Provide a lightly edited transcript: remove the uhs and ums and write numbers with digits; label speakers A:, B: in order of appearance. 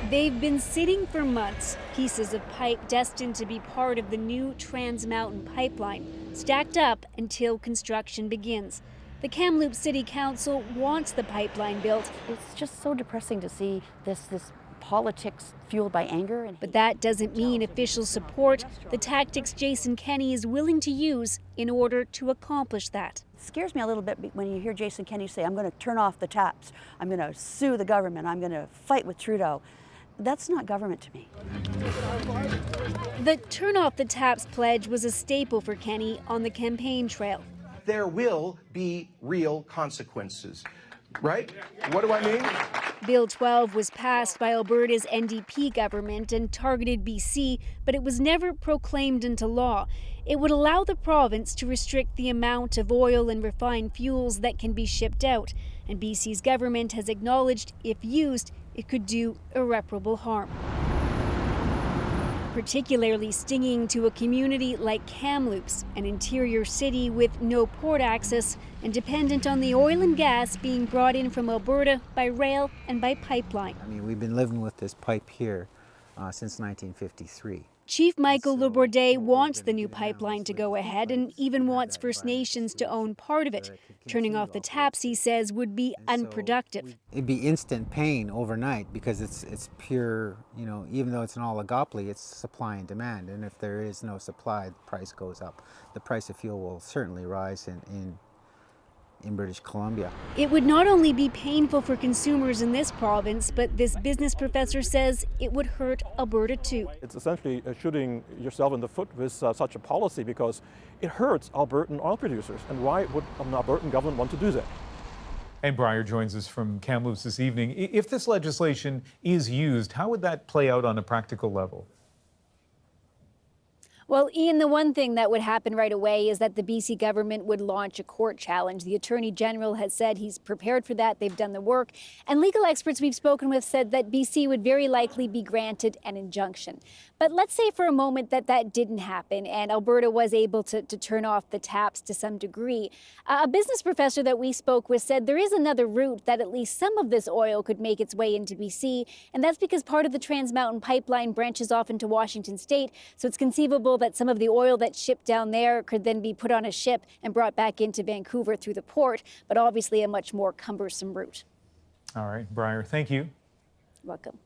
A: They've been sitting for months, pieces of pipe destined to be part of the new Trans Mountain pipeline, stacked up until construction begins. The Kamloops City Council wants the pipeline built.
B: It's just so depressing to see this politics fueled by anger.
A: But that doesn't mean officials support the tactics Jason Kenney is willing to use in order to accomplish that.
B: It scares me a little bit when you hear Jason Kenney say, I'm going to turn off the taps, I'm going to sue the government, I'm going to fight with Trudeau. That's not government to me.
A: The turn off the taps pledge was a staple for Kenney on the campaign trail.
C: There will be real consequences, right? What do I mean?
A: Bill 12 was passed by Alberta's NDP government and targeted BC, but it was never proclaimed into law. It would allow the province to restrict the amount of oil and refined fuels that can be shipped out, and BC's government has acknowledged if used, it could do irreparable harm. Particularly stinging to a community like Kamloops, an interior city with no port access and dependent on the oil and gas being brought in from Alberta by rail and by pipeline.
D: I mean, we've been living with this pipe here since 1953.
A: Chief Michael Labourdet wants the new pipeline to go ahead and even wants First Nations to own part of it. Turning off the taps, he says, would be unproductive.
D: It'd be instant pain overnight because it's pure, even though it's an oligopoly, it's supply and demand. And if there is no supply, the price goes up. The price of fuel will certainly rise in British Columbia.
A: It would not only be painful for consumers in this province, but this business professor says it would hurt Alberta too.
E: It's essentially shooting yourself in the foot with such a policy because it hurts Albertan oil producers. And why would an Albertan government want to do that?
F: And Breyer joins us from Kamloops this evening. If this legislation is used, how would that play out on a practical level?
A: Well, Ian, the one thing that would happen right away is that the BC government would launch a court challenge. The Attorney General has said he's prepared for that. They've done the work. And legal experts we've spoken with said that BC would very likely be granted an injunction. But let's say for a moment that that didn't happen and Alberta was able to turn off the taps to some degree. A business professor that we spoke with said there is another route that at least some of this oil could make its way into BC. And that's because part of the Trans Mountain pipeline branches off into Washington state. So it's conceivable that some of the oil that's shipped down there could then be put on a ship and brought back into Vancouver through the port, but obviously a much more cumbersome route.
F: All right, Breyer, thank you.
A: Welcome.